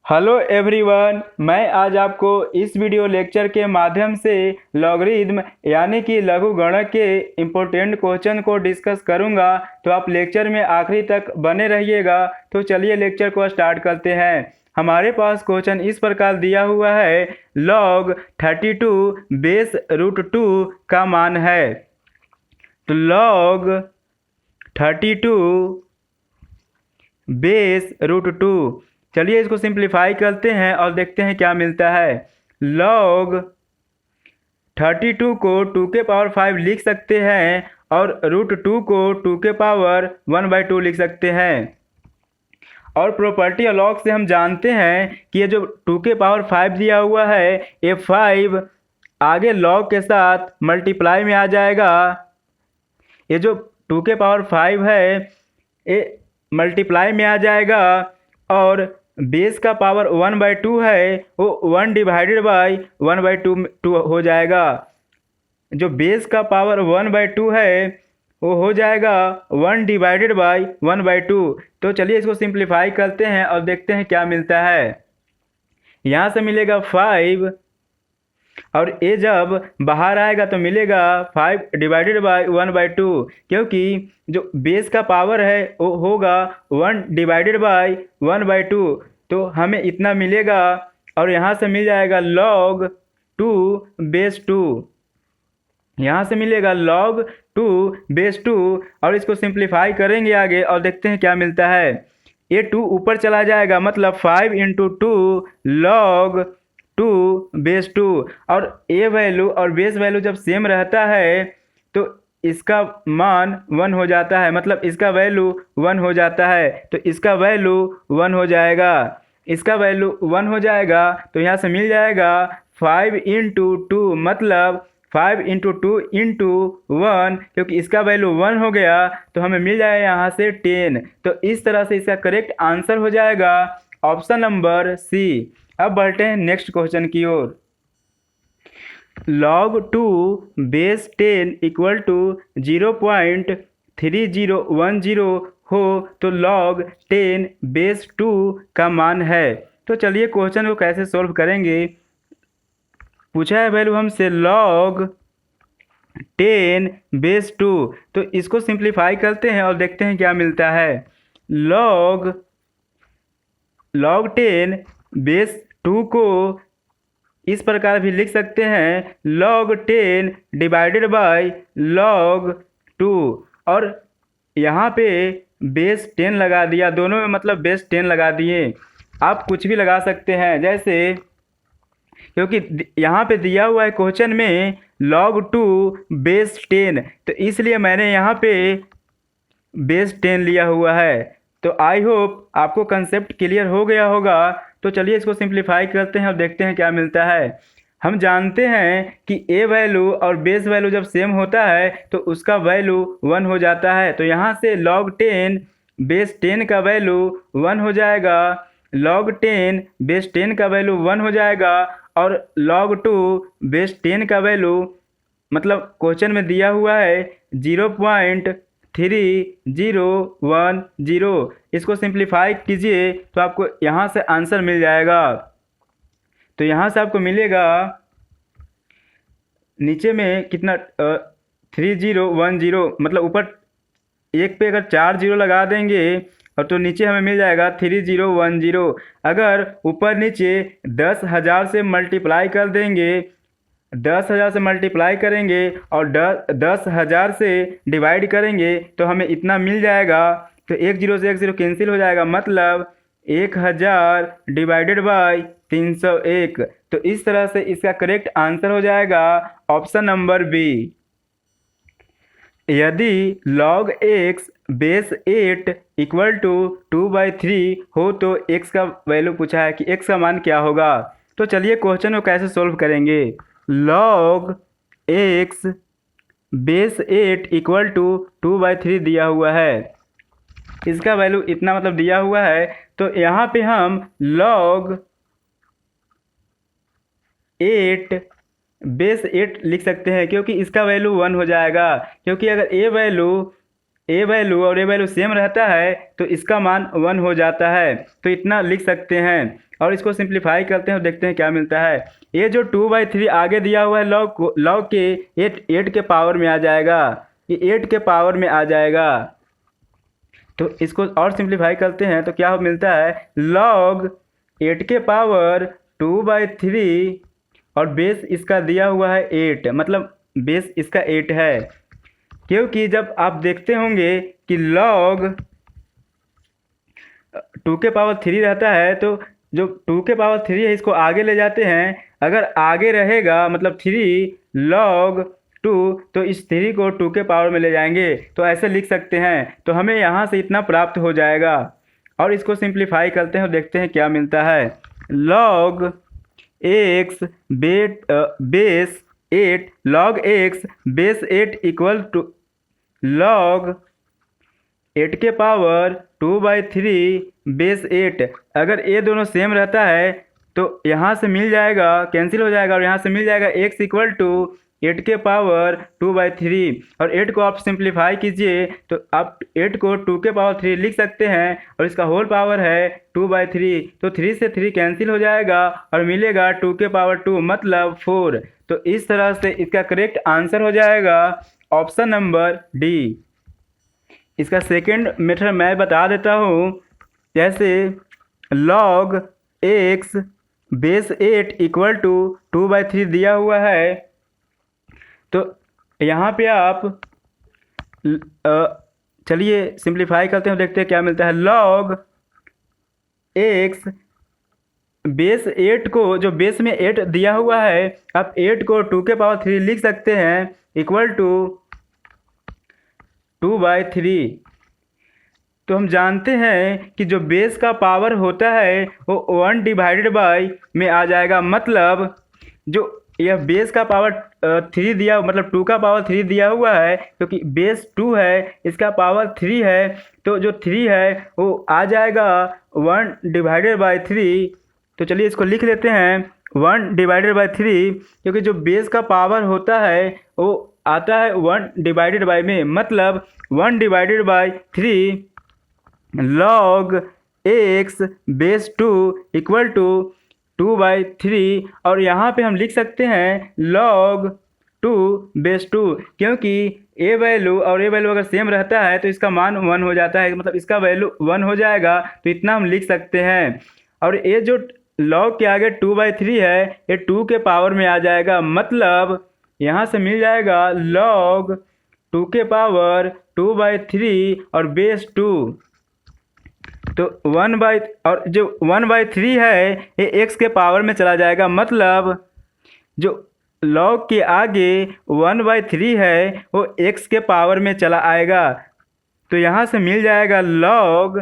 Hello everyone, मैं आज आपको इस वीडियो लेक्चर के माध्यम से लॉगरिथम यानी कि लघुगणक के इम्पोर्टेंट क्वेश्चन को डिस्कस करूंगा। तो आप लेक्चर में आखिरी तक बने रहिएगा। तो चलिए लेक्चर को स्टार्ट करते हैं। हमारे पास क्वेश्चन इस प्रकार दिया हुआ है, लॉग 32 बेस रूट 2 का मान है। तो लॉग 32 बेस रूट 2, चलिए इसको सिंप्लीफाई करते हैं और देखते हैं क्या मिलता है। लॉग 32 को 2 के पावर 5 लिख सकते हैं और रूट 2 को 2 के पावर 1/2 लिख सकते हैं। और प्रॉपर्टी ऑफ लॉग से हम जानते हैं कि ये जो 2 के पावर 5 दिया हुआ है, ये 5 आगे लॉग के साथ मल्टीप्लाई में आ जाएगा। ये जो 2 के पावर 5 है, ये मल्टीप्लाई में आ जाएगा और बेस का पावर 1/2 है, वो 1 डिवाइडेड बाई 1/2 हो जाएगा। जो बेस का पावर 1/2 है वो हो जाएगा 1 डिवाइडेड बाई 1/2। तो चलिए इसको सिंप्लीफाई करते हैं और देखते हैं क्या मिलता है। यहाँ से मिलेगा 5 और ये जब बाहर आएगा तो मिलेगा 5 डिवाइडेड बाई 1/2, क्योंकि जो बेस का पावर है वो होगा 1 डिवाइडेड बाई 1/2। तो हमें इतना मिलेगा और यहाँ से मिल जाएगा log 2 बेस 2। यहाँ से मिलेगा log 2 बेस 2 और इसको सिंप्लीफाई करेंगे आगे और देखते हैं क्या मिलता है। ये 2 ऊपर चला जाएगा, मतलब 5 इंटू 2 log 2 बेस 2। और ए वैल्यू और बेस वैल्यू जब सेम रहता है तो इसका मान 1 हो जाता है, मतलब इसका वैल्यू 1 हो जाता है। तो इसका वैल्यू 1 हो जाएगा, इसका वैल्यू 1 हो जाएगा। तो यहाँ से मिल जाएगा 5 इंटू 2, मतलब 5 इंटू 2 इंटू 1, क्योंकि इसका वैल्यू 1 हो गया तो हमें मिल जाएगा यहाँ से 10। तो इस तरह से इसका करेक्ट आंसर हो जाएगा ऑप्शन नंबर सी। अब बढ़ते हैं नेक्स्ट क्वेश्चन की ओर। log 2 बेस 10 इक्वल टू 0.3010 हो तो log 10 बेस 2 का मान है। तो चलिए क्वेश्चन को कैसे सॉल्व करेंगे। पूछा है वैल्यू हमसे log 10 बेस 2, तो इसको सिंप्लीफाई करते हैं और देखते हैं क्या मिलता है। log 10 बेस 2 को इस प्रकार भी लिख सकते हैं, log 10 डिवाइडेड बाई log 2। और यहाँ पे बेस 10 लगा दिया, दोनों में मतलब बेस 10 लगा दिए। आप कुछ भी लगा सकते हैं, जैसे क्योंकि यहाँ पे दिया हुआ है क्वेश्चन में log 2 बेस 10, तो इसलिए मैंने यहाँ पे बेस 10 लिया हुआ है। तो आई होप आपको कंसेप्ट क्लियर हो गया होगा। तो चलिए इसको सिंप्लीफाई करते हैं और देखते हैं क्या मिलता है। हम जानते हैं कि ए वैल्यू और बेस वैल्यू जब सेम होता है तो उसका वैल्यू 1 हो जाता है। तो यहाँ से log 10 बेस 10 का वैल्यू 1 हो जाएगा, log 10 बेस 10 का वैल्यू 1 हो जाएगा और log 2 बेस 10 का वैल्यू, मतलब क्वेश्चन में दिया हुआ है 0.3010। इसको सिंप्लीफाई कीजिए तो आपको यहाँ से आंसर मिल जाएगा। तो यहाँ से आपको मिलेगा नीचे में कितना 3010, मतलब ऊपर एक पे अगर 4 जीरो लगा देंगे और तो नीचे हमें मिल जाएगा 3010। अगर ऊपर नीचे 10,000 से मल्टीप्लाई कर देंगे, 10,000 से मल्टीप्लाई करेंगे और 10,000 से डिवाइड करेंगे तो हमें इतना मिल जाएगा। तो एक जीरो से एक जीरो कैंसिल हो जाएगा, मतलब 1000 डिवाइडेड बाई 301। तो इस तरह से इसका करेक्ट आंसर हो जाएगा ऑप्शन नंबर बी। यदि log x base 8 equal to 2/3 हो तो x का वैल्यू पूछा है कि x का मान क्या होगा। तो चलिए क्वेश्चन को कैसे सॉल्व करेंगे। log x base 8 equal to 2/3 दिया हुआ है, इसका वैल्यू इतना मतलब दिया हुआ है। तो यहाँ पे हम log 8 बेस 8 लिख सकते हैं, क्योंकि इसका वैल्यू 1 हो जाएगा। क्योंकि अगर ए वैल्यू ए वैल्यू और ए वैल्यू सेम रहता है तो इसका मान 1 हो जाता है। तो इतना लिख सकते हैं और इसको सिंप्लीफाई करते हैं और देखते हैं क्या मिलता है। ये जो 2/3 आगे दिया हुआ है लॉग के 8 के पावर में आ जाएगा, ये 8 के पावर में आ जाएगा। तो इसको और सिंप्लीफाई करते हैं तो क्या मिलता है, लॉग 8 के पावर 2/3 और बेस इसका दिया हुआ है 8, मतलब बेस इसका 8 है। क्योंकि जब आप देखते होंगे कि लॉग 2 के पावर 3 रहता है तो जो 2 के पावर 3 है इसको आगे ले जाते हैं, अगर आगे रहेगा मतलब 3 लॉग 2 तो इस 3 को 2 के पावर में ले जाएंगे, तो ऐसे लिख सकते हैं। तो हमें यहाँ से इतना प्राप्त हो जाएगा और इसको सिंप्लीफाई करते हैं और देखते हैं क्या मिलता है। Log x base 8 log x base 8 equal to log 8 के पावर 2/3 बेस 8। अगर ये दोनों सेम रहता है तो यहाँ से मिल जाएगा, कैंसिल हो जाएगा और यहाँ से मिल जाएगा x इक्वल टू 8 के पावर 2/3 और 8 को आप सिंप्लीफाई कीजिए तो आप 8 को 2 के पावर 3 लिख सकते हैं और इसका होल पावर है 2/3। तो 3 से 3 कैंसिल हो जाएगा और मिलेगा 2 के पावर 2 मतलब 4। तो इस तरह से इसका करेक्ट आंसर हो जाएगा ऑप्शन नंबर डी। इसका सेकेंड मेथड मैं बता देता हूँ। जैसे log x base 8 equal to 2/3 दिया हुआ है तो यहाँ पे आप चलिए सिंप्लीफाई करते हैं, देखते हैं क्या मिलता है। लॉग x बेस 8 को, जो बेस में 8 दिया हुआ है, आप 8 को 2 के पावर 3 लिख सकते हैं इक्वल टू 2/3। तो हम जानते हैं कि जो बेस का पावर होता है वो 1 डिवाइडेड बाई में आ जाएगा, मतलब जो यह बेस का पावर 3 दिया, मतलब 2 का पावर 3 दिया हुआ है क्योंकि बेस 2 है, इसका पावर 3 है, तो जो 3 है वो आ जाएगा 1 डिवाइडेड बाई 3। तो चलिए इसको लिख लेते हैं 1 डिवाइडेड बाई 3, क्योंकि जो बेस का पावर होता है वो आता है 1 डिवाइडेड बाई में, मतलब 1 divided by 3 log x base 2 equal to 2/3 और यहाँ पे हम लिख सकते हैं लॉग 2 बेस 2, क्योंकि ए वैल्यू और ए वैल्यू अगर सेम रहता है तो इसका मान 1 हो जाता है, मतलब इसका वैल्यू 1 हो जाएगा। तो इतना हम लिख सकते हैं और ये जो लॉग के आगे 2/3 है ये 2 के पावर में आ जाएगा, मतलब यहाँ से मिल जाएगा लॉग 2 के पावर 2/3 और बेस 2। तो 1/, और जो 1/3 है ये x के पावर में चला जाएगा, मतलब जो लॉग के आगे 1/3 है वो x के पावर में चला आएगा। तो यहाँ से मिल जाएगा लॉग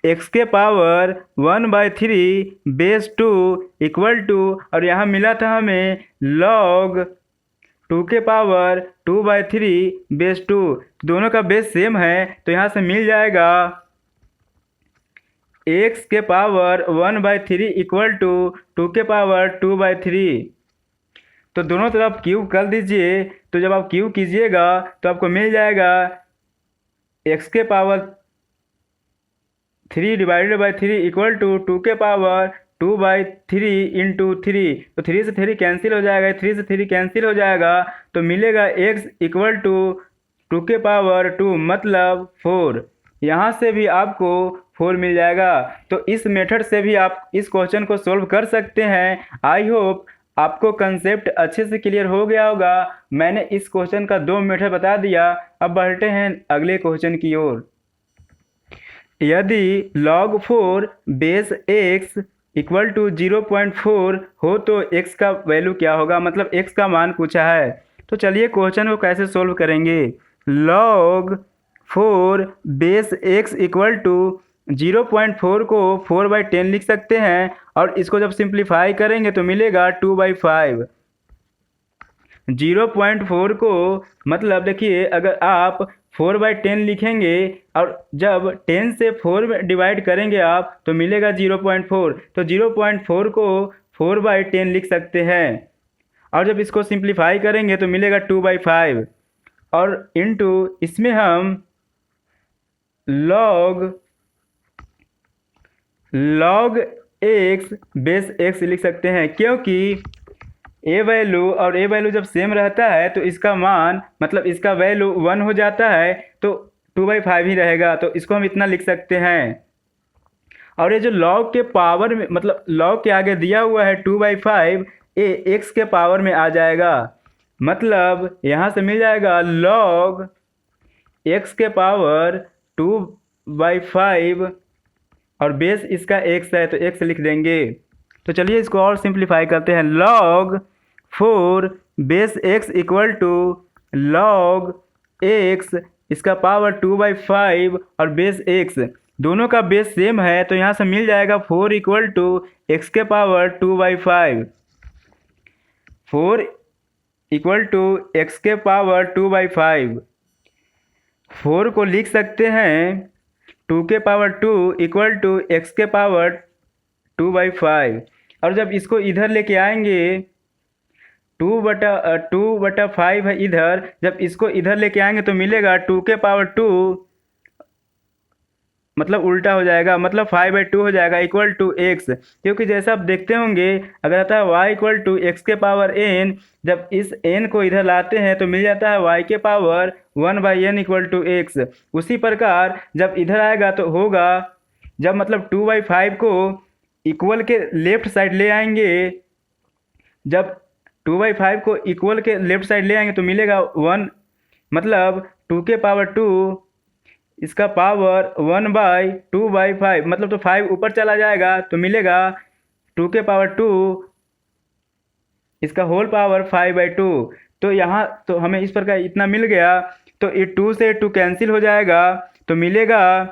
x के पावर 1/3 बेस 2 इक्वल टू, और यहाँ मिला था हमें लॉग 2 के पावर 2/3 बेस 2, दोनों का बेस सेम है तो यहाँ से मिल जाएगा x के पावर 1/3 इक्वल टू 2 के पावर 2/3। तो दोनों तरफ क्यूब कर दीजिए, तो जब आप क्यूब कीजिएगा तो आपको मिल जाएगा x के power 3 divided by 3 equal to 2 के पावर 2/3 इंटू 3। तो 3 से 3 कैंसिल हो जाएगा, 3 से 3 कैंसिल हो जाएगा तो मिलेगा x इक्वल टू 2 के पावर 2 मतलब 4। यहाँ से भी आपको 4 मिल जाएगा। तो इस मेथड से भी आप इस क्वेश्चन को सॉल्व कर सकते हैं। आई होप आपको कंसेप्ट अच्छे से क्लियर हो गया होगा। मैंने इस क्वेश्चन का 2 मेथड बता दिया। अब बढ़ते हैं अगले क्वेश्चन की ओर। यदि log 4 base x equal to 0.4 हो तो x का वैल्यू क्या होगा, मतलब x का मान पूछा है। तो चलिए क्वेश्चन को कैसे सॉल्व करेंगे। log 4 base x equal to 0.4 को 4/10 लिख सकते हैं और इसको जब सिंप्लीफाई करेंगे तो मिलेगा 2/5। 0.4 को मतलब देखिए अगर आप 4/10 लिखेंगे और जब 10 से 4 में डिवाइड करेंगे आप तो मिलेगा 0.4। तो 0.4 को 4/10 लिख सकते हैं और जब इसको सिंप्लीफाई करेंगे तो मिलेगा 2/5 और इनटू इसमें हम log log x base x लिख सकते हैं, क्योंकि ए वैल्यू और ए वैल्यू जब सेम रहता है तो इसका मान मतलब इसका वैल्यू 1 हो जाता है, तो 2/5 ही रहेगा, तो इसको हम इतना लिख सकते हैं। और ये जो लॉग के पावर में मतलब लॉग के आगे दिया हुआ है 2/5, ये एक्स के पावर में आ जाएगा, मतलब यहाँ से मिल जाएगा लॉग एक्स के पावर 2/5 और बेस इसका एक्स है तो एक्स लिख देंगे। तो चलिए इसको और सिंप्लीफाई करते हैं। Log 4 base x equal to log x इसका पावर 2/5 और बेस एक्स दोनों का बेस सेम है, तो यहाँ से मिल जाएगा 4 इक्वल टू एक्स के पावर 2/5। 4 इक्वल टू एक्स के पावर 2/5। 4 को लिख सकते हैं 2 के पावर 2 इक्वल टू एक्स के पावर 2/5। और जब इसको इधर लेके आएंगे 2/5 है इधर, जब इसको इधर लेके आएंगे तो मिलेगा 2 के पावर 2 मतलब उल्टा हो जाएगा, मतलब 5/2 हो जाएगा इक्वल टू एक्स, क्योंकि जैसा आप देखते होंगे अगर आता है y इक्वल टू एक्स के पावर n, जब इस n को इधर लाते हैं तो मिल जाता है y के power 1/n equal to x. उसी प्रकार जब इधर आएगा तो होगा, जब मतलब 2/5 को इक्वल के लेफ्ट साइड ले आएंगे, जब 2/5 को इक्वल के लेफ्ट साइड ले आएंगे तो मिलेगा 1, मतलब 2 के पावर 2 इसका पावर 1/2/5, मतलब तो 5 ऊपर चला जाएगा तो मिलेगा 2 के पावर 2 इसका होल पावर 5/2। तो यहाँ तो हमें इस प्रकार इतना मिल गया, तो ये 2 से 2 कैंसिल हो जाएगा तो मिलेगा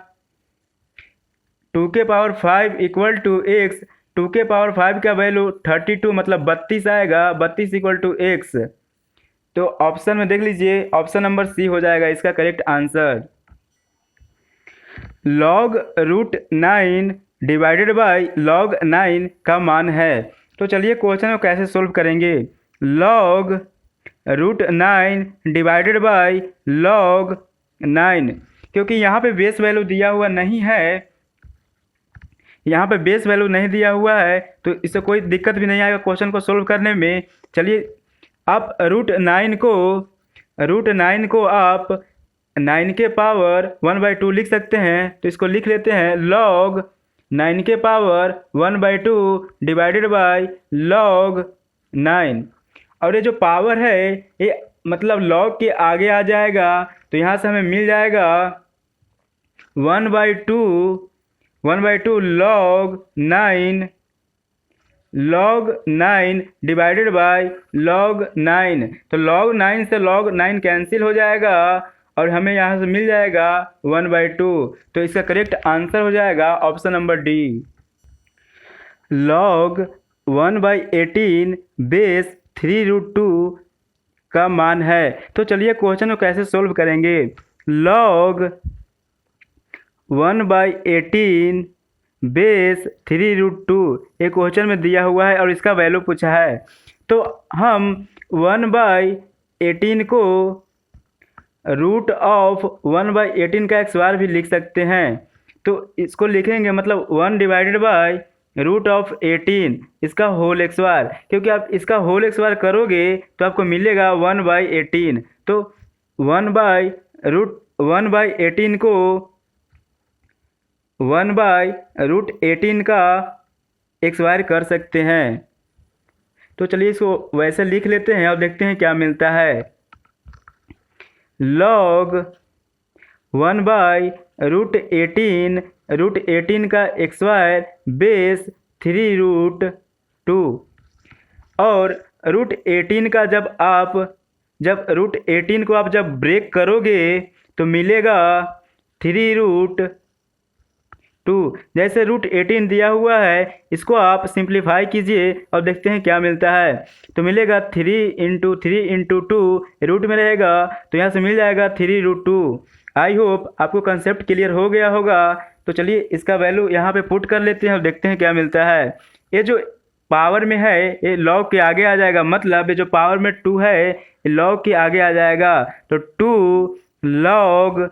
2 के पावर 5 इक्वल टू एक्स। 2 के पावर 5 का वैल्यू 32 मतलब 32 आएगा, 32 इक्वल टू एक्स। तो ऑप्शन में देख लीजिए, ऑप्शन नंबर सी हो जाएगा इसका correct answer. Log √9 divided by log 9 का मान है। तो चलिए क्वेश्चन को कैसे सोल्व करेंगे। लॉग √9 डिवाइडेड बाय लॉग 9, क्योंकि यहाँ पे बेस वैल्यू दिया हुआ नहीं है, यहाँ पे बेस वैल्यू नहीं दिया हुआ है तो इससे कोई दिक्कत भी नहीं आएगा क्वेश्चन को सोल्व करने में। चलिए आप √9 को आप 9 के पावर 1/2 लिख सकते हैं, तो इसको लिख लेते हैं लॉग 9 के पावर 1/2 डिवाइडेड बाय लॉग 9। और ये जो पावर है ये मतलब लॉग के आगे आ जाएगा, तो यहाँ से हमें मिल जाएगा 1/2 लॉग 9 डिवाइडेड बाय लॉग 9। तो लॉग 9 से लॉग 9 कैंसिल हो जाएगा और हमें यहाँ से मिल जाएगा 1/2। तो इसका करेक्ट आंसर हो जाएगा option number D. Log 1/18 base 3√2 का मान है। तो चलिए क्वेश्चन को कैसे सोल्व करेंगे। लॉग 1/18 बेस 3√2 एक क्वेश्चन में दिया हुआ है और इसका वैल्यू पूछा है, तो हम 1/18 को √1/18 का XOR भी लिख सकते हैं। तो इसको लिखेंगे मतलब 1 डिवाइडेड बाय √18 इसका होल XOR, क्योंकि आप इसका होल XOR करोगे तो आपको मिलेगा 1/18। तो 1/18 को 1/√18 का XOR कर सकते हैं। तो चलिए इसको वैसे लिख लेते हैं और देखते हैं क्या मिलता है। लॉग 1/√18 का XOR बेस 3√2, और √18 का जब √18 को आप जब ब्रेक करोगे तो मिलेगा 3√2। जैसे √18 दिया हुआ है इसको आप सिंप्लीफाई कीजिए और देखते हैं क्या मिलता है। तो मिलेगा 3 × 3 × 2 रूट में रहेगा, तो यहाँ से मिल जाएगा 3√2। आई होप आपको कंसेप्ट क्लियर हो गया होगा। तो चलिए इसका वैल्यू यहाँ पे पुट कर लेते हैं और देखते हैं क्या मिलता है। ये जो पावर में है ये लॉग के आगे आ जाएगा, मतलब ये जो पावर में 2 है ये लॉग के आगे आ जाएगा। तो 2 log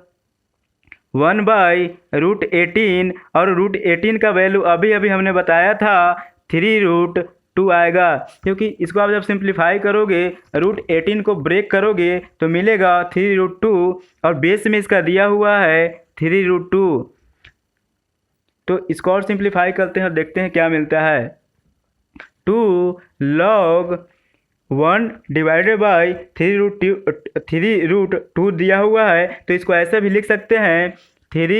1/√18 और √18 का वैल्यू अभी अभी हमने बताया था 3√2 आएगा, क्योंकि इसको आप जब सिंप्लीफाई करोगे √18 को ब्रेक करोगे तो मिलेगा 3√2 और बेस में इसका दिया हुआ है 3√2। तो इसको और सिंप्लीफाई करते हैं और देखते हैं क्या मिलता है। 2 log 1 डिवाइडेड बाई 3√2 दिया हुआ है, तो इसको ऐसे भी लिख सकते हैं 3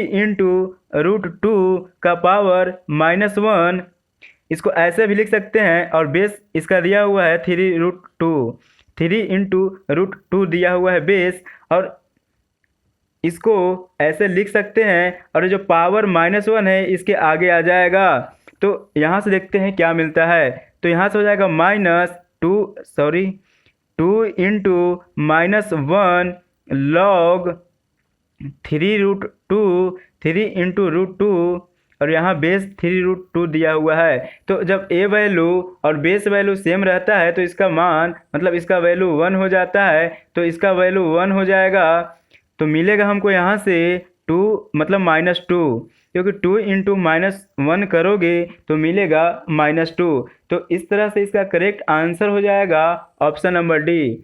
इंटू √2 का पावर -1। इसको ऐसे भी लिख सकते हैं और बेस इसका दिया हुआ है 3√2, 3 इंटू √2 दिया हुआ है बेस, और इसको ऐसे लिख सकते हैं और जो पावर -1 है इसके आगे आ जाएगा। तो यहाँ से देखते हैं क्या मिलता है। तो यहाँ से हो जाएगा -2 इंटू -1 log 3√2, 3 इंटू √2 और यहाँ बेस 3√2 दिया हुआ है। तो जब ए वैल्यू और बेस वैल्यू सेम रहता है तो इसका मान मतलब इसका वैल्यू 1 हो जाता है, तो इसका वैल्यू 1 हो जाएगा। तो मिलेगा हमको यहाँ से 2 मतलब -2, क्योंकि 2 इंटू -1 करोगे तो मिलेगा -2। तो इस तरह से इसका करेक्ट आंसर हो जाएगा ऑप्शन नंबर डी।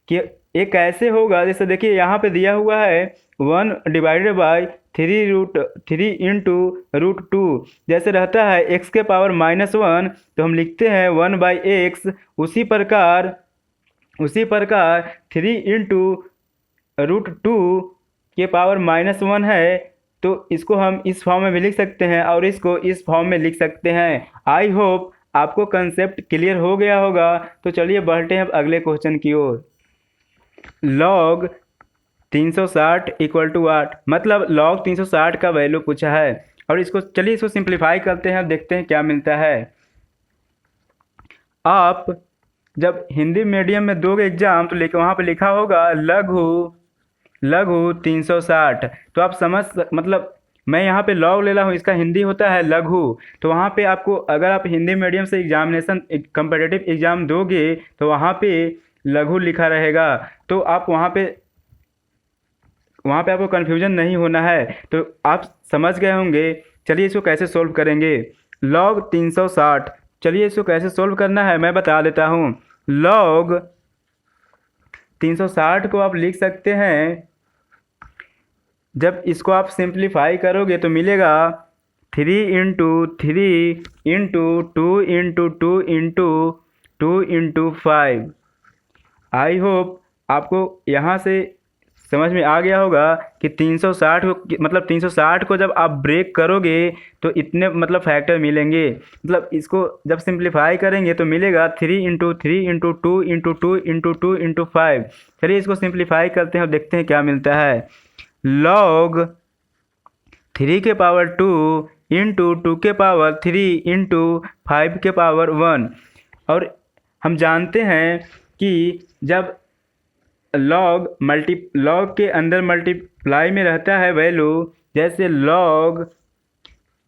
कि ये कैसे होगा, जैसे देखिए यहाँ पे दिया हुआ है 1 डिवाइडेड बाई 3 इंटू √2, जैसे रहता है x के पावर -1 तो हम लिखते हैं 1/x। उसी प्रकार 3 इंटू √2 के पावर -1 है, तो इसको हम इस फॉर्म में भी लिख सकते हैं और इसको इस फॉर्म में लिख सकते हैं। आई होप आपको कंसेप्ट क्लियर हो गया होगा। तो चलिए बढ़ते हैं अब अगले क्वेश्चन की ओर। log 360 = 8, मतलब log 360 का वैल्यू पूछा है और इसको चलिए इसको सिंप्लीफाई करते हैं, देखते हैं क्या मिलता है। आप जब हिंदी मीडियम में दोगे एग्जाम तो वहाँ पे लिखा होगा लघु 360, तो आप मतलब मैं यहाँ पे लॉग ले रहा हूँ, इसका हिंदी होता है लघु। तो वहाँ पे आपको अगर आप हिंदी मीडियम से एग्जामिनेशन कम्पिटिटिव एग्ज़ाम दोगे तो वहाँ पे लघु लिखा रहेगा, तो आप वहाँ पे आपको कन्फ्यूजन नहीं होना है। तो आप समझ गए होंगे। चलिए इसको कैसे सोल्व करेंगे। log 360, चलिए इसको कैसे सोल्व करना है मैं बता देता हूँ। log 360 को आप लिख सकते हैं, जब इसको आप सिंप्लीफाई करोगे तो मिलेगा 3 into 3 into 2 into 2 into 2 into 5। I hope आपको यहाँ से समझ में आ गया होगा कि 360 को जब आप ब्रेक करोगे तो इतने मतलब फैक्टर मिलेंगे। मतलब इसको जब सिंप्लीफाई करेंगे तो मिलेगा 3 into 3 into 2 into 2 into 2 into 5। चलिए इसको सिंप्लीफाई करते हैं और देखते हैं क्या मिलता है। log 3 के पावर 2 इंटू 2 के पावर 3 इंटू 5 के पावर 1। और हम जानते हैं कि जब log के अंदर मल्टीप्लाई में रहता है वैल्यू, जैसे log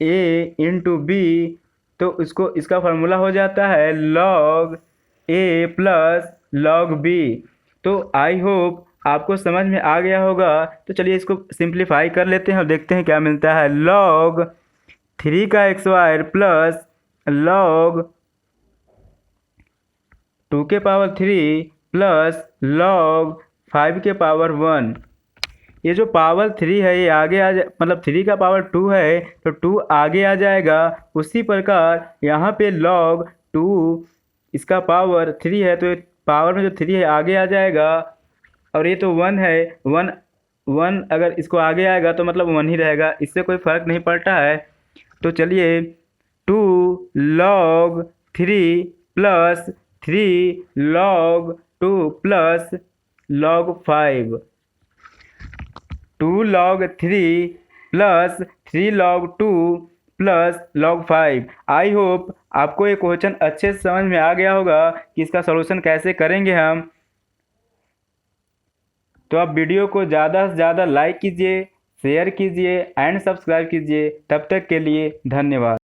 a इंटू b, तो इसका फार्मूला हो जाता है log a plus log b। तो आई होप आपको समझ में आ गया होगा। तो चलिए इसको सिंप्लीफाई कर लेते हैं और देखते हैं क्या मिलता है। log 3 का x² प्लस log 2 के पावर 3 प्लस log 5 के पावर 1। ये जो पावर 3 है ये आगे मतलब 3 का पावर 2 है तो 2 आगे आ जाएगा। उसी प्रकार यहाँ पे log 2 इसका पावर 3 है तो पावर में जो 3 है आगे आ जाएगा, और ये तो 1 है, 1 अगर इसको आगे आएगा तो मतलब 1 ही रहेगा, इससे कोई फ़र्क नहीं पड़ता है। तो चलिए 2 log 3 plus 3 log 2 plus log 5, 2 log 3 plus 3 log 2 plus log 5। I hope आपको ये क्वेश्चन अच्छे से समझ में आ गया होगा कि इसका सॉल्यूशन कैसे करेंगे हम। तो आप वीडियो को ज़्यादा से ज़्यादा लाइक कीजिए, शेयर कीजिए एंड सब्सक्राइब कीजिए। तब तक के लिए धन्यवाद।